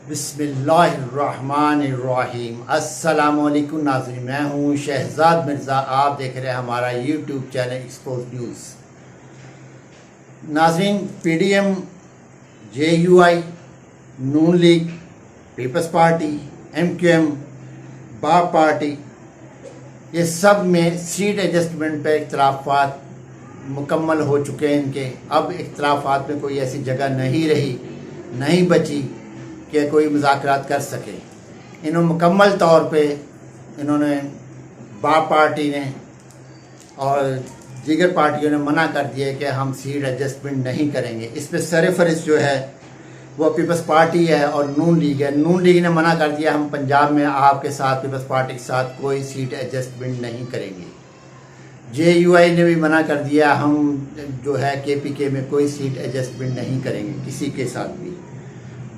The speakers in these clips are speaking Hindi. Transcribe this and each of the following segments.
बिस्मिल्लाहिर्रहमानिर्रहीम। अस्सलामुअलैकुम नाज़रीन, मैं हूँ शहजाद मिर्ज़ा। आप देख रहे हैं हमारा यूट्यूब चैनल एक्सपोज न्यूज़। नाज़रीन, पीडीएम, जेयूआई, नून लीग, पीपल्स पार्टी, एमक्यूएम, बाप पार्टी, ये सब में सीट एडजस्टमेंट पर इख्तलाफात मुकम्मल हो चुके हैं इनके। अब इख्तलाफात में कोई ऐसी जगह नहीं रही, नहीं बची कि कोई मुज़ाकरात कर सके। इन्होंने मुकम्मल तौर पे इन्होंने बाप पार्टी ने और दीगर पार्टियों ने मना कर दिया कि हम सीट एडजस्टमेंट नहीं करेंगे। इस पर सरफहरिस्त जो है वो पीपल्स पार्टी है और नून लीग है। नून लीग ने मना कर दिया हम पंजाब में आपके साथ, पीपल्स पार्टी के साथ कोई सीट एडजस्टमेंट नहीं करेंगे। जेयूआई ने भी मना कर दिया हम जो है केपीके में कोई सीट एडजस्टमेंट नहीं करेंगे किसी के साथ भी।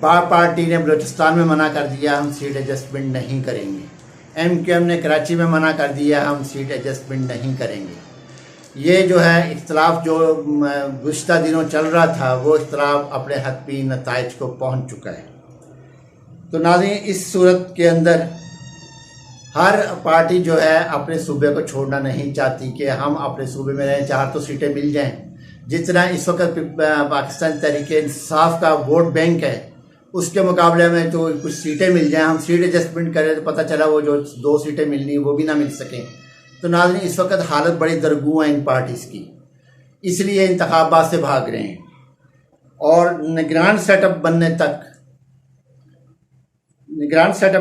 बाप पार्टी ने बलूचिस्तान में मना कर दिया हम सीट एडजस्टमेंट नहीं करेंगे। एमक्यूएम ने कराची में मना कर दिया हम सीट एडजस्टमेंट नहीं करेंगे। ये जो है इख्तलाफ जो गुज़िश्ता दिनों चल रहा था वो इख्तलाफ अपने हतमी नताइज को पहुंच चुका है। तो नाज़रीन, इस सूरत के अंदर हर पार्टी जो है अपने सूबे को छोड़ना नहीं चाहती कि हम अपने सूबे में रहें, 4 तो सीटें मिल जाएं। जितना इस वक्त पाकिस्तान तहरीक-ए-इंसाफ का वोट बैंक है उसके मुकाबले में तो कुछ सीटें मिल जाएं, हम सीट एडजस्टमेंट करें तो पता चला वो जो 2 सीटें मिलनी वो भी ना मिल सकें। तो नाज़रीन, इस वक्त हालत बड़ी दरगू है इन पार्टीज़ की, इसलिए इंतखाबात से भाग रहे हैं। और निगरान सेटअप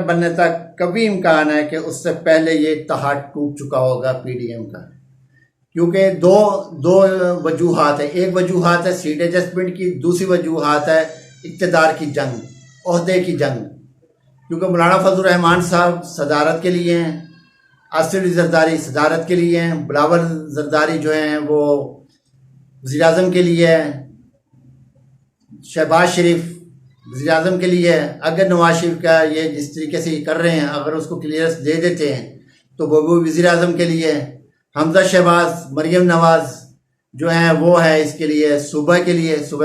बनने तक कभी इम्कान है कि उससे पहले ये इत्तेहाद टूट चुका होगा पीडीएम का, क्योंकि दो वजूहात है। एक वजूहात है सीट एडजस्टमेंट की, दूसरी वजूहात है इक़्तिदार की जंग, ओहदे की जंग। क्योंकि मौलाना फजल रहमान साहब सदारत के लिए हैं, आसिफ जरदारी सदारत के लिए हैं, बिलावल जरदारी जो हैं वो वज़ीर आज़म के लिए है, शहबाज शरीफ वज़ीर आज़म के लिए है। अगर नवाज शरीफ का ये जिस तरीके से कर रहे हैं, अगर उसको क्लियरेंस दे देते हैं तो वो वज़ीर आज़म के लिए है। हमजा शहबाज, मरियम नवाज जो हैं वो है इसके लिए, सूबा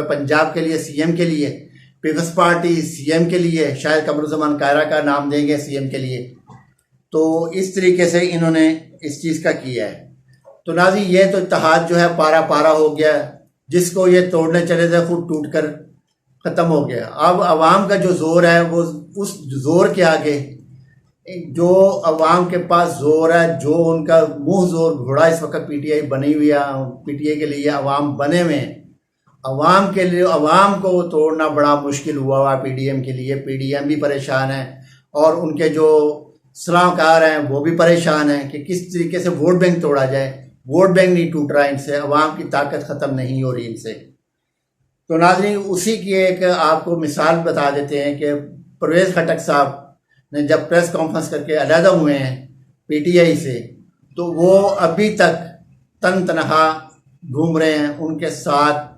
पंजाब के लिए, सीएम के लिए। पीपल्स पार्टी सीएम के लिए, शायद कमरुज़्ज़मान कायरा का नाम देंगे सीएम के लिए। तो इस तरीके से इन्होंने इस चीज़ का किया है। तो नाज़रीन, ये तो इत्तेहाद जो है पारा पारा हो गया, जिसको ये तोड़ने चले थे खुद टूट कर ख़त्म हो गया। अब अवाम का जो ज़ोर है वो उस ज़ोर के आगे, जो अवाम के पास ज़ोर है, जो उनका मुँह ज़ोर घोड़ा इस वक्त पीटीआई बनी हुई है, पीटीआई के लिए अवाम बने हुए हैं। अवाम के लिए अवाम को तोड़ना बड़ा मुश्किल हुआ पीडीएम के लिए। पीडीएम भी परेशान है और उनके जो सलाहकार हैं वो भी परेशान हैं कि किस तरीके से वोट बैंक तोड़ा जाए। वोट बैंक नहीं टूट रहा इनसे, अवाम की ताकत ख़त्म नहीं हो रही इनसे। तो नाज़रीन, उसी की एक आपको मिसाल बता देते हैं कि परवेज़ खटक साहब ने जब प्रेस कॉन्फ्रेंस करके अलहदा हुए हैं पीटीआई से, तो वो अभी तक तनहा घूम रहे हैं। उनके साथ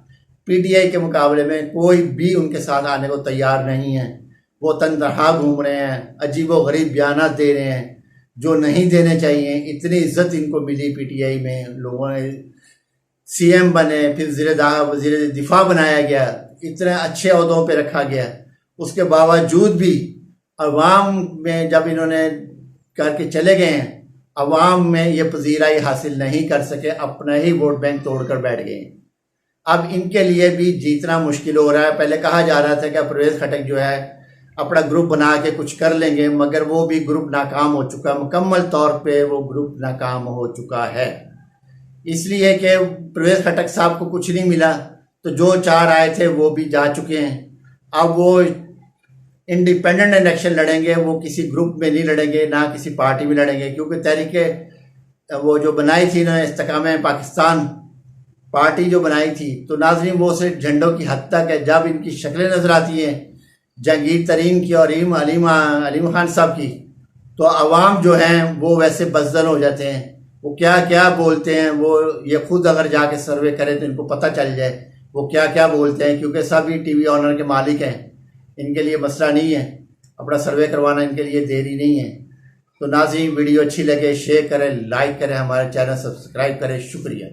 पीटीआई के मुकाबले में कोई भी उनके साथ आने को तैयार नहीं है। वो तनहा घूम रहे हैं, अजीब व गरीब बयानात दे रहे हैं जो नहीं देने चाहिए। इतनी इज्जत इनको मिली पीटीआई में, लोगों ने सीएम बने, फिर वज़ीर दिफा बनाया गया, इतने अच्छे ओहदों पे रखा गया। उसके बावजूद भी अवाम में जब इन्होंने करके चले गए हैं, अवाम में ये पजीराई हासिल नहीं कर सके, अपना ही वोट बैंक तोड़कर बैठ गए। अब इनके लिए भी जीतना मुश्किल हो रहा है। पहले कहा जा रहा था कि परवेज़ खटक जो है अपना ग्रुप बना के कुछ कर लेंगे, मगर वो भी ग्रुप नाकाम हो चुका, मुकम्मल तौर पे वो ग्रुप नाकाम हो चुका है। इसलिए कि परवेज़ खटक साहब को कुछ नहीं मिला, तो जो 4 आए थे वो भी जा चुके हैं। अब वो इंडिपेंडेंट इलेक्शन लड़ेंगे, वो किसी ग्रुप में नहीं लड़ेंगे, ना किसी पार्टी में लड़ेंगे, क्योंकि तहरीक वो जो बनाई थी ना, इस्तेकाम पाकिस्तान पार्टी जो बनाई थी, तो नाज़रीन वो सिर्फ झंडों की हद तक है। जब इनकी शक्लें नज़र आती हैं जहांगीर तरीन की और अलीम खान साहब की, तो अवाम जो हैं वो वैसे बज़दल हो जाते हैं। वो क्या क्या बोलते हैं, वो ये खुद अगर जाके सर्वे करें तो इनको पता चल जाए वो क्या क्या बोलते हैं, क्योंकि सभी टीवी ऑनर के मालिक हैं। इनके लिए मसला नहीं है, अपना सर्वे करवाना इनके लिए देरी नहीं है। तो नाज़रीन, वीडियो अच्छी लगे शेयर करें, लाइक करें, हमारे चैनल सब्सक्राइब करें। शुक्रिया।